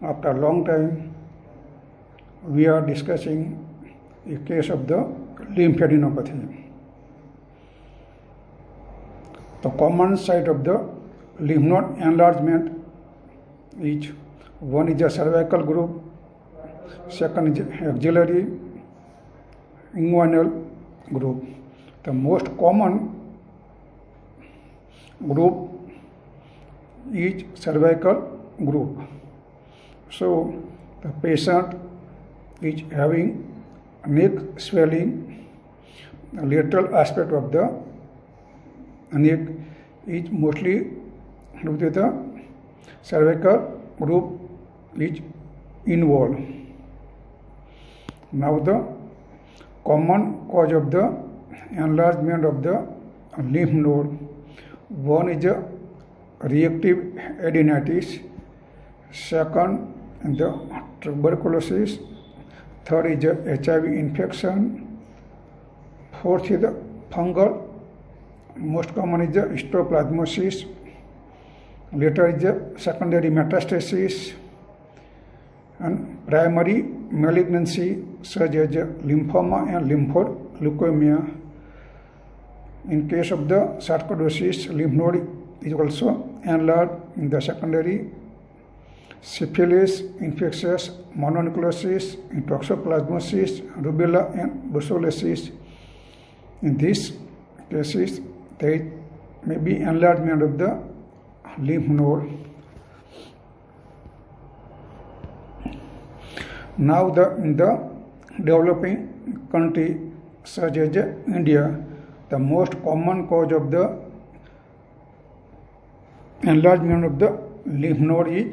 After a long time, we are discussing a case of the lymphadenopathy. The common site of the lymph node enlargement is one is a cervical group, second is axillary inguinal group. The most common group is cervical group. So the patient is having neck swelling. The lateral aspect of the neck is mostly due to the cervical group is involved. Now the common cause of the enlargement of the lymph node, one is a reactive adenitis, second the tuberculosis, third is a HIV infection, fourth is the fungal, most common is the histoplasmosis, later is the secondary metastasis, and primary malignancy such as lymphoma and lymphoid leukemia. In case of the sarcoidosis, lymph node is also enlarged in the secondary. Syphilis, infectious mononucleosis, toxoplasmosis, rubella, and brucellosis. In these cases, there may be enlargement of the lymph node. Now, in the developing country such as India, the most common cause of the enlargement of the lymph node is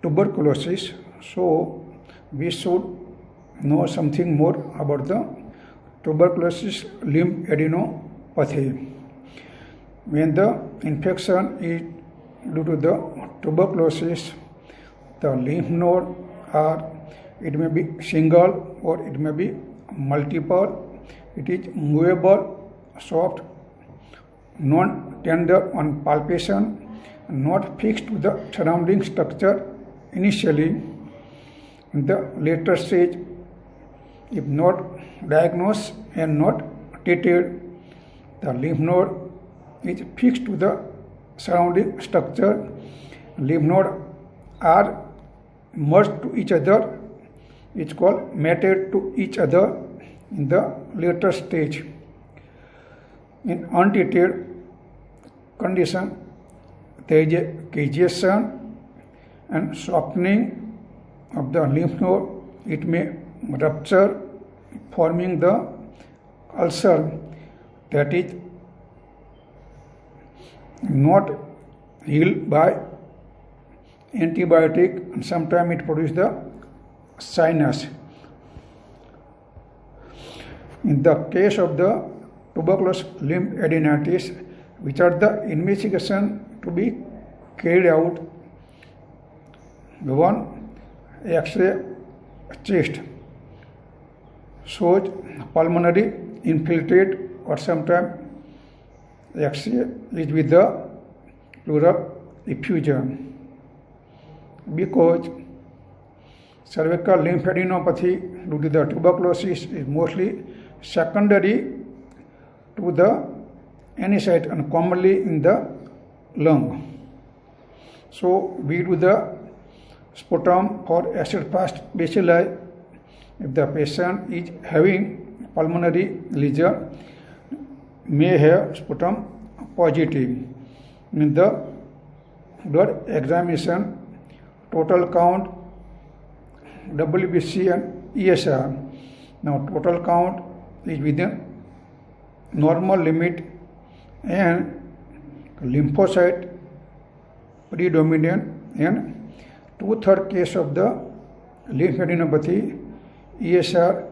tuberculosis. So we should know something more about the tuberculosis lymphadenopathy. When the infection is due to the tuberculosis, the lymph node are, it may be single or it may be multiple. It is movable, soft, non-tender on palpation, not fixed to the surrounding structure initially. In the later stage, if not diagnosed and not treated, the lymph node is fixed to the surrounding structure. Lymph nodes are merged to each other. It's called mated to each other in the later stage. In untreated condition, there is a caseation and softening of the lymph node. It may rupture, forming the ulcer that is not healed by antibiotic, and sometimes it produces the sinus. In the case of the tuberculous lymphadenitis, which are the investigation to be carried out, the one X-ray chest shows pulmonary infiltrate, or sometimes X-ray is with the pleural effusion. Because cervical lymphadenopathy due to the tuberculosis is mostly secondary to the any site and commonly in the lung. So we do the sputum for acid-fast bacilli. If the patient is having pulmonary lesion, may have sputum positive. In the blood examination, total count WBC and ESR. Now total count is within normal limit and lymphocyte predominant, and 2/3 case of the lymphadenopathy ESR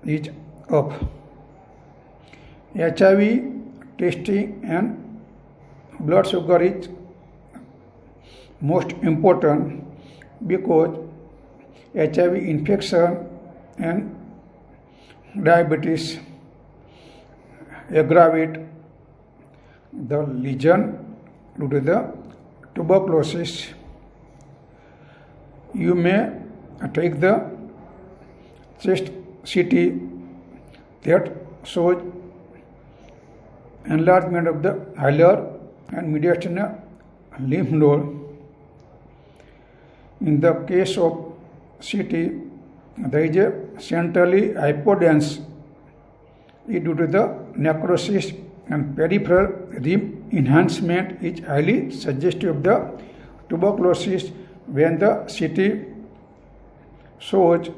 is up. HIV testing and blood sugar is most important because HIV infection and diabetes aggravate the lesion due to the tuberculosis. you may take the chest CT that shows enlargement of the hilar and mediastinal lymph node. In the case of CT, there is a centrally hypodense due to the necrosis, and peripheral rim enhancement is highly suggestive of the tuberculosis. When the CT shows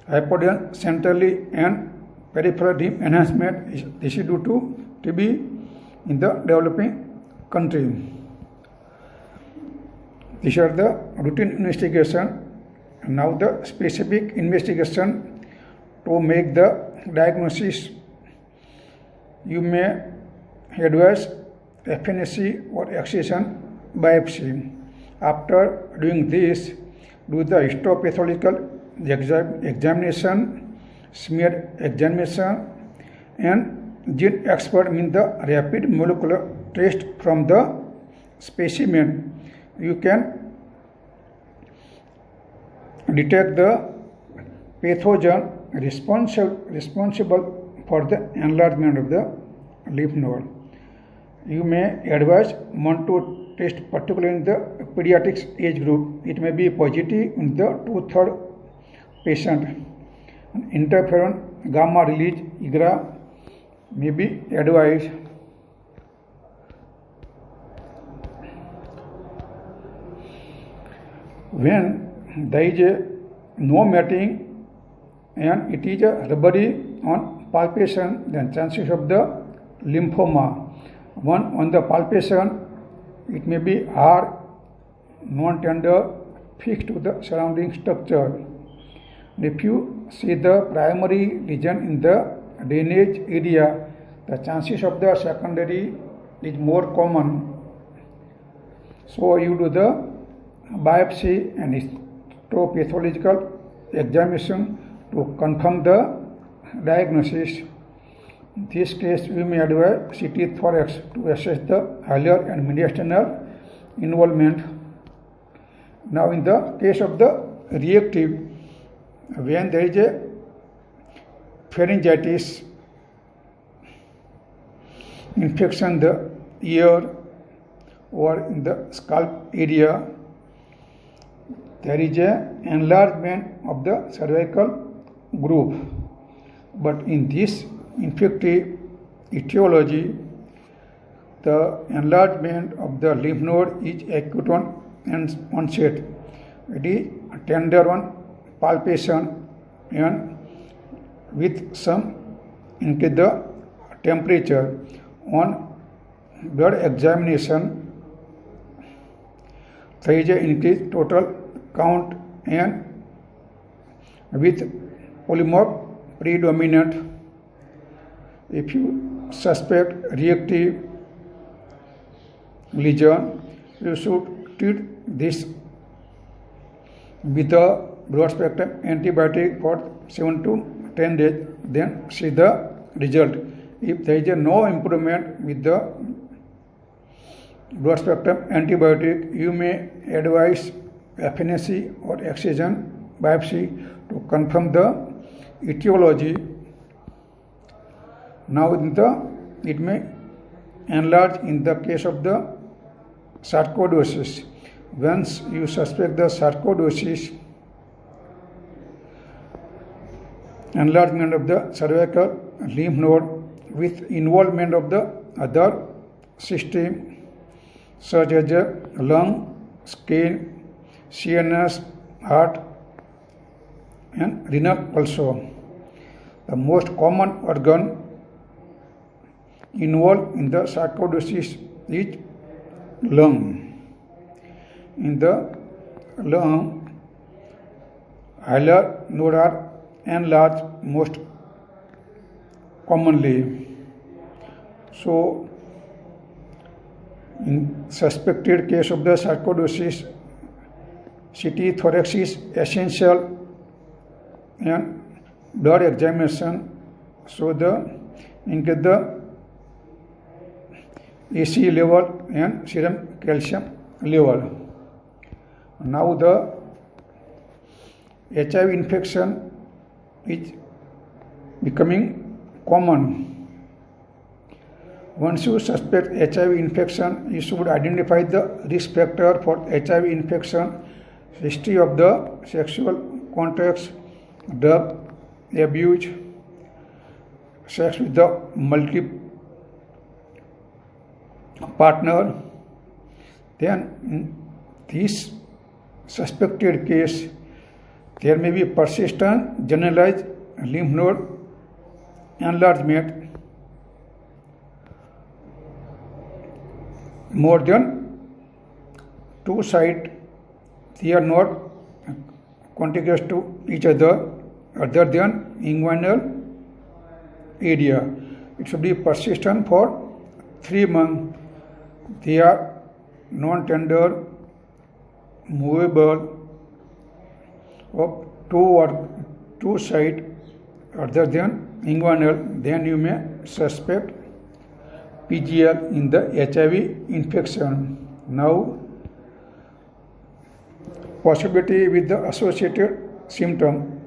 hypodense centrally and peripheral rim enhancement, this is due to TB in the developing country. These are the routine investigation. Now the specific investigation to make the diagnosis. You may advise FNAC or excision biopsy. After doing this, do the histopathological examination, smear examination, and gene expert means the rapid molecular test from the specimen. You can detect the pathogen responsible for the enlargement of the lymph node. You may advise one to test, particularly in the pediatrics age group. It may be positive in the 2/3 patient. Interferon gamma release IGRA may be advised. When there is no matting and it is a rubbery on palpation, then chances of the lymphoma. One, on the palpation, it may be hard, non-tender, fixed to the surrounding structure. If you see the primary lesion in the drainage area, the chances of the secondary is more common. So you do the biopsy and histopathological examination to confirm the diagnosis. In this case, we may advise CT thorax to assess the hilar and mediastinal involvement. Now, in the case of the reactive, when there is a pharyngitis infection in the ear or in the scalp area, there is an enlargement of the cervical groove. But in this infective etiology, the enlargement of the lymph node is acute onset. It is tender on palpation and with some increase the temperature. On blood examination, there is an increased total count and with polymorph predominant. If you suspect reactive lesion, you should treat this with a broad spectrum antibiotic for 7 to 10 days, then see the result. If there is no improvement with the broad spectrum antibiotic, you may advise FNAC or excision biopsy to confirm the etiology. Now it may enlarge in the case of the sarcoidosis. Once you suspect the sarcoidosis, enlargement of the cervical lymph node with involvement of the other system such as lung, skin, CNS, heart, and renal also. The most common organ involved in the sarcoidosis is lung. In the lung, hilar node are enlarged most commonly. So, in suspected case of the sarcoidosis, CT thorax is essential and blood examination show the increase the AC level and serum calcium level. Now the HIV infection is becoming common. Once you suspect HIV infection, you should identify the risk factor for HIV infection, history of the sexual contacts, drug abuse, sex with the multi-partner. Then in this suspected case, there may be persistent generalized lymph node enlargement more than two sites. They are not contiguous to each other than inguinal area. It should be persistent for 3 months. They are non-tender, movable of two sites other than inguinal. Then you may suspect PGL in the HIV infection. Now, possibility with the associated symptom.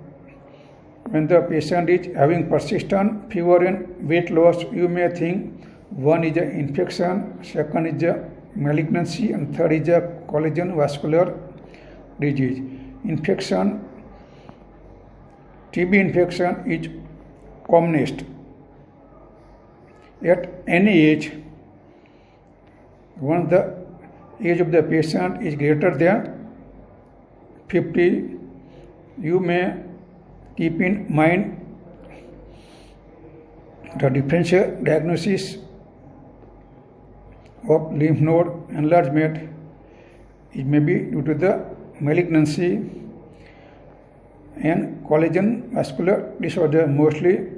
When the patient is having persistent fever and weight loss, you may think one is an infection, second is a malignancy, and third is a collagen vascular disease. Infection, TB infection is commonest. At any age, once the age of the patient is greater than 50, you may keep in mind the differential diagnosis of lymph node enlargement. It may be due to the malignancy and collagen vascular disorder, mostly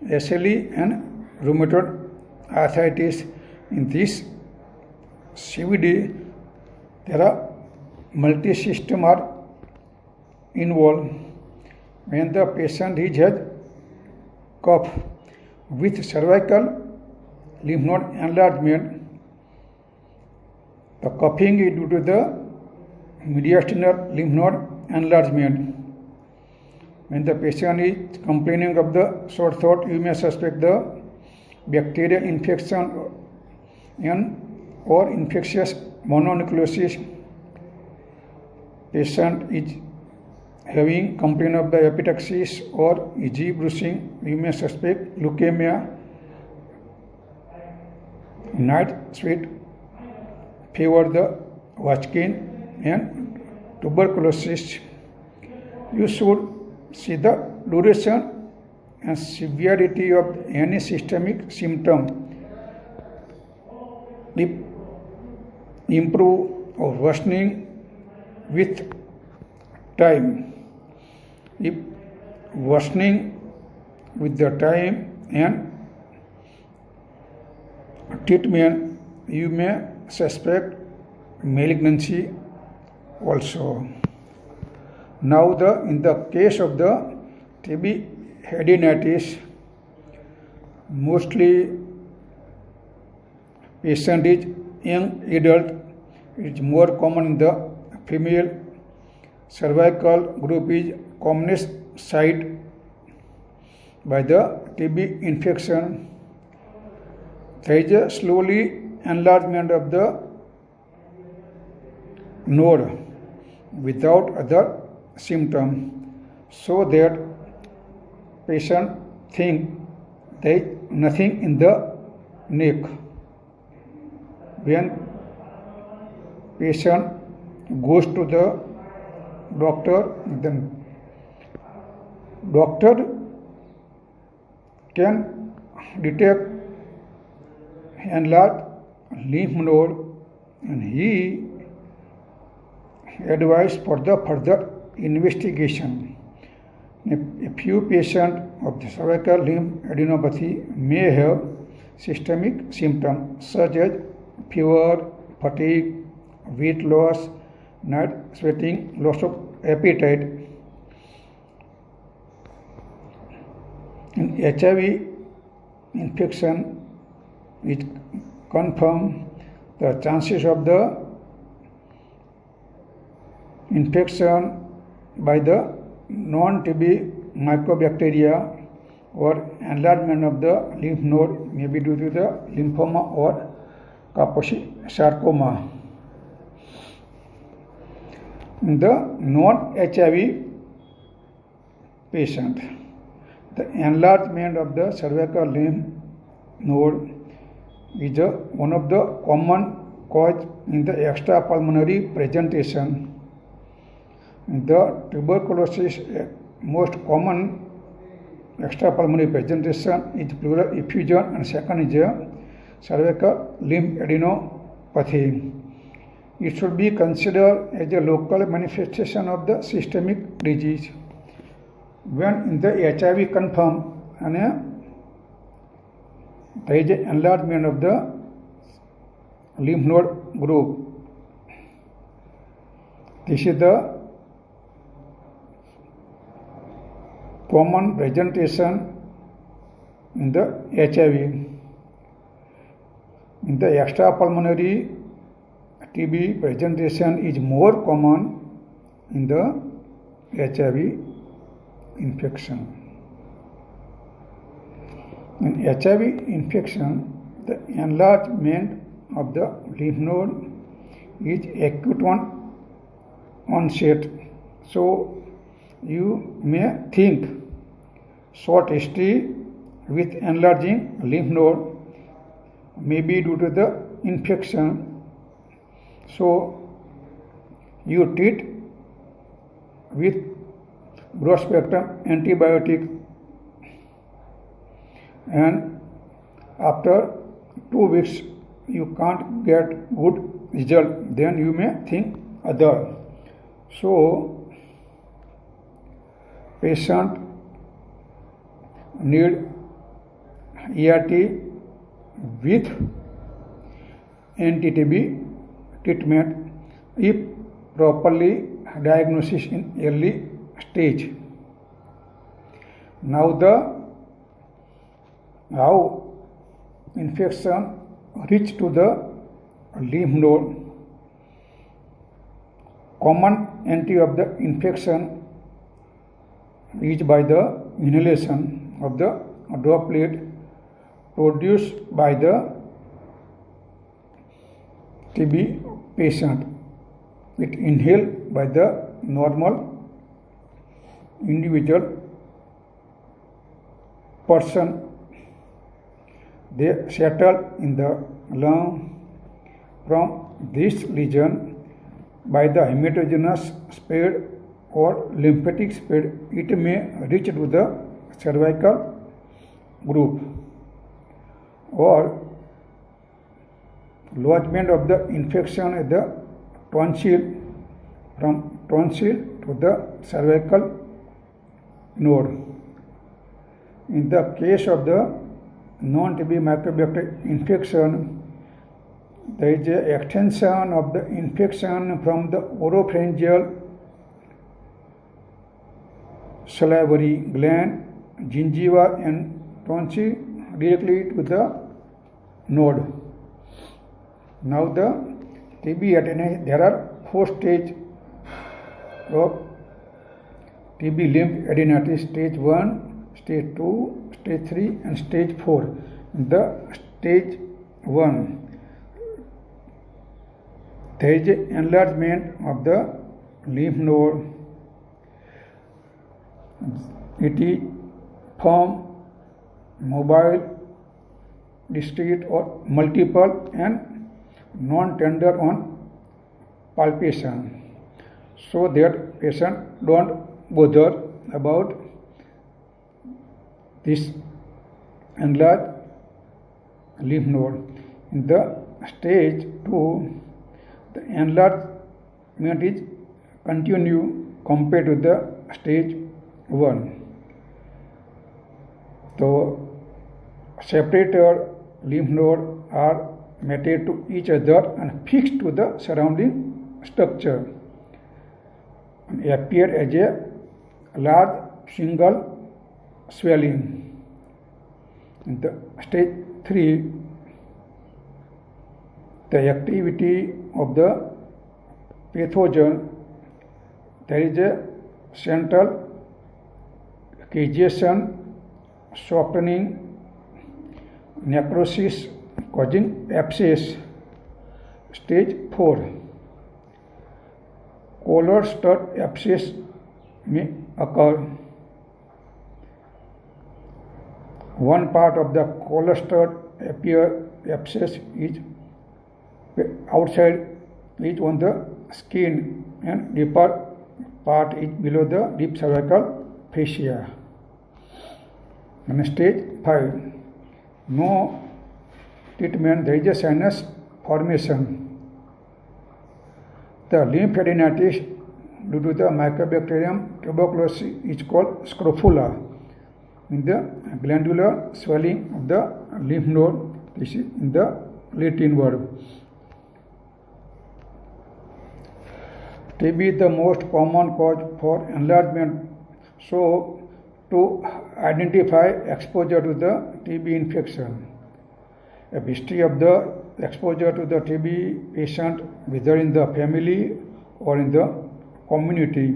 SLE and rheumatoid arthritis. In this CVD, there are multi-system are involved. When the patient has cough with cervical lymph node enlargement, the coughing is due to the mediastinal lymph node enlargement. When the patient is complaining of the sore throat, you may suspect the bacterial infection or infectious mononucleosis. Patient is having complaint of the epistaxis or EG bruising, you may suspect leukemia, night sweat, fever, the Hodgkin, and tuberculosis. You should see the duration and severity of any systemic symptom. If improve or worsening with time. If worsening with the time and treatment, you may suspect malignancy also. Now, in the case of the TB hidradenitis, mostly patient is young adult. It is more common in the female. Cervical group is commonest site by the TB infection. There is a slowly enlargement of the node without other symptom, so that patient think there is nothing in the neck. When patient goes to the doctor, then doctor can detect enlarged lymph node, and he advise for the further investigation. A few patients of the cervical lymphadenopathy may have systemic symptoms such as fever, fatigue, weight loss, night sweating, loss of appetite. In HIV infection, it confirms the chances of the infection by the non-TB mycobacteria or enlargement of the lymph node may be due to the lymphoma or Kaposi sarcoma. In the non-HIV patient, the enlargement of the cervical lymph node is one of the common cause in the extrapulmonary presentation. The tuberculosis most common extrapulmonary presentation is pleural effusion, and second is cervical lymph adenopathy. It should be considered as a local manifestation of the systemic disease. When in the HIV confirmed and there is an enlargement of the lymph node group, this is the common presentation in the HIV. In the extrapulmonary TB presentation is more common in the HIV infection. In HIV infection, the enlargement of the lymph node is acute onset. So you may think short history with enlarging lymph node may be due to the infection. So you treat with broad spectrum antibiotic, and after 2 weeks you can't get good result, then you may think other. So patient need ERT with anti-TB treatment if properly diagnosis in early stage. Now how infection reach to the lymph node. Common entry of the infection is by the inhalation of the droplet produced by the TB patient. It inhaled by the normal individual person. They settle in the lung. From this lesion, by the hematogenous spread or lymphatic spread, it may reach to the cervical group, or lodgement of the infection at the tonsil, from tonsil to the cervical node. In the case of the non-TB mycobacterial infection, there is an extension of the infection from the oropharyngeal, salivary gland, gingiva and tonsil directly to the node. Now the TB adenosis, there are 4 stages of TB lymph adenosis: stage 1, stage 2, stage 3 and stage 4. In the stage 1, there is enlargement of the lymph node. It is firm, mobile, discrete or multiple, and non-tender on palpation, so that patient don't bother about this enlarged lymph node. In the stage 2, the enlargement is continue compared to the stage 1. So separated lymph nodes are mated to each other and fixed to the surrounding structure and appear as a large single swelling. In the stage 3, the activity of the pathogen, there is a central causation, softening, necrosis causing abscess. Stage 4. Collar stud abscess may occur. One part of the collar stud abscess is outside, is on the skin, and deeper part is below the deep cervical fascia. And stage 5. No treatment, there is a sinus formation. The lymphadenitis due to the Mycobacterium tuberculosis is called scrofula. In the glandular swelling of the lymph node, this is in the Latin word. TB is the most common cause for enlargement. So, to identify exposure to the TB infection, a history of the exposure to the TB patient, whether in the family or in the community.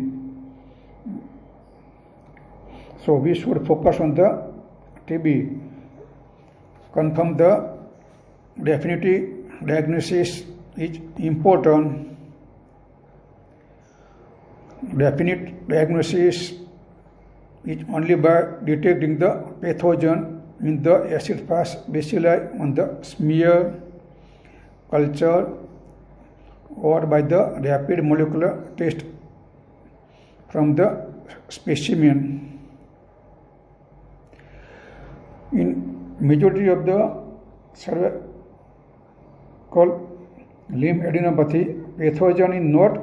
So we should focus on the TB. Confirm the definitive diagnosis is important. Definite diagnosis is only by detecting the pathogen in the acid-fast bacilli on the smear, culture, or by the rapid molecular test from the specimen. In majority of the cervical lymphadenopathy, pathogen is not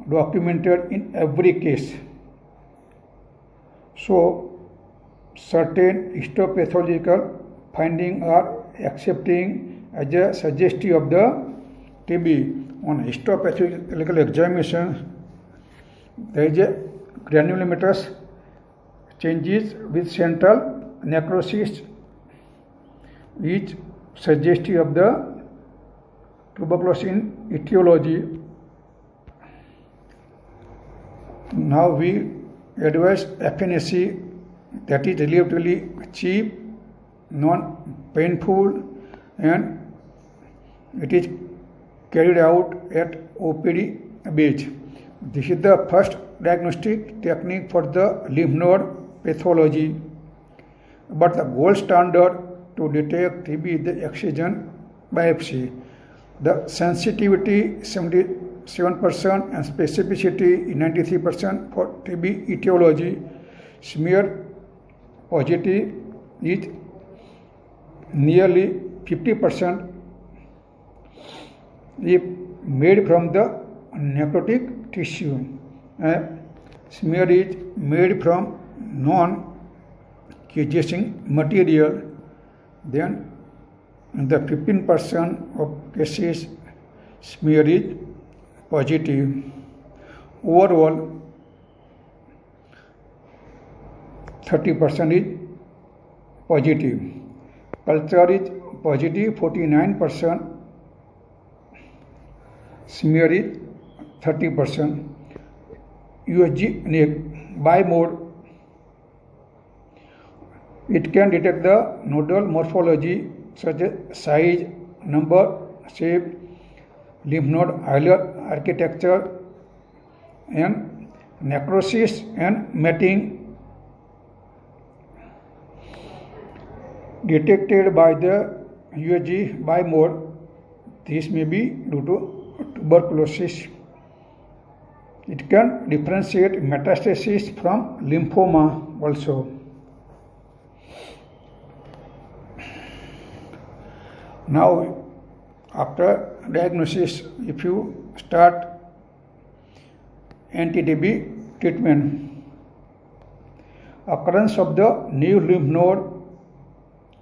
documented in every case. So, certain histopathological findings are accepting as a suggestive of the TB. On histopathological examination, there is a granulomatous changes with central necrosis, which suggestive of the tuberculosis in etiology. Now we advise FNAC, that is relatively cheap, non-painful, and it is carried out at OPD base. This is the first diagnostic technique for the lymph node pathology. But the gold standard to detect TB is the excision biopsy. The sensitivity 77% and specificity 93% for TB etiology. Smear positive is nearly 50% if made from the necrotic tissue. Smear is made from non-causing material. Then in the 15% of cases, smear is positive. Overall, 30% is positive. Culture is positive 49%. Smear is 30%. USG bi-mode. It can detect the nodal morphology such as size, number, shape, lymph node hilar architecture, and necrosis and matting. Detected by the USG bi-mode, this may be due to tuberculosis. It can differentiate metastasis from lymphoma also. Now, after diagnosis, if you start anti-TB treatment, occurrence of the new lymph node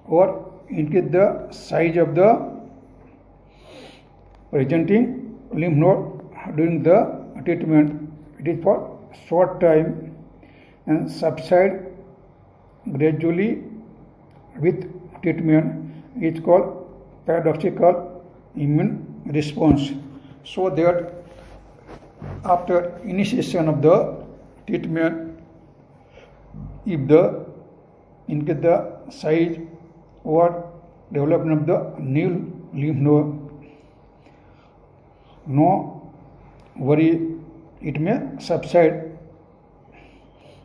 or increase the size of the presenting lymph node during the treatment. It is for short time and subside gradually with treatment. It is called paradoxical immune response. So that after initiation of the treatment if the in case the size or development of the new lymph node. No worry, it may subside,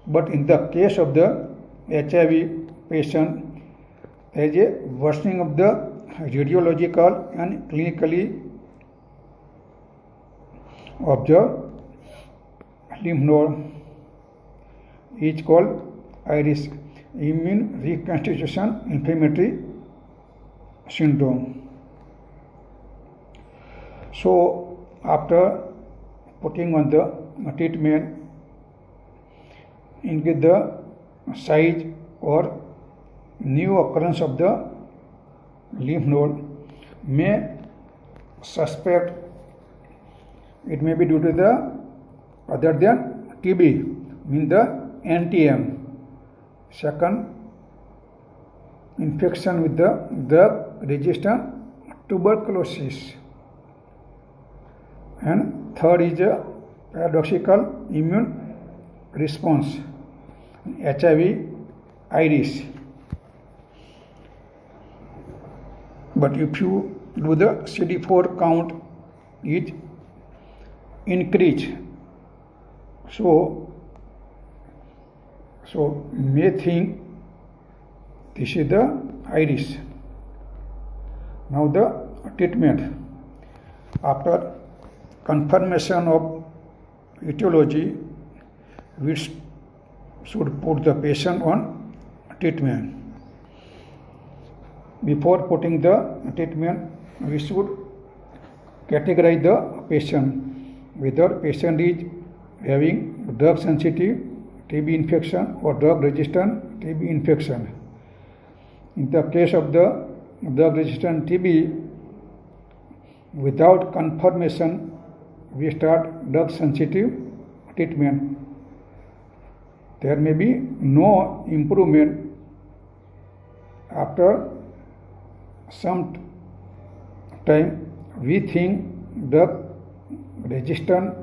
but in the case of the HIV patient, there is a worsening of the radiological and clinically of the lymph node is called IRIS, immune reconstitution inflammatory syndrome. So after putting on the treatment, in case the size or new occurrence of the lymph node may suspect, it may be due to the other than TB, mean the NTM, second infection with the drug resistant tuberculosis, and third is a paradoxical immune response, HIV IRIS. But if you do the CD4 count is increased, so may think this is the IRIS. Now the treatment. After confirmation of etiology, we should put the patient on treatment. Before putting the treatment, we should categorize the patient, whether patient is having drug sensitive TB infection or drug resistant TB infection. In the case of the drug resistant TB, without confirmation, we start drug sensitive treatment. There may be no improvement. After some time, we think drug resistant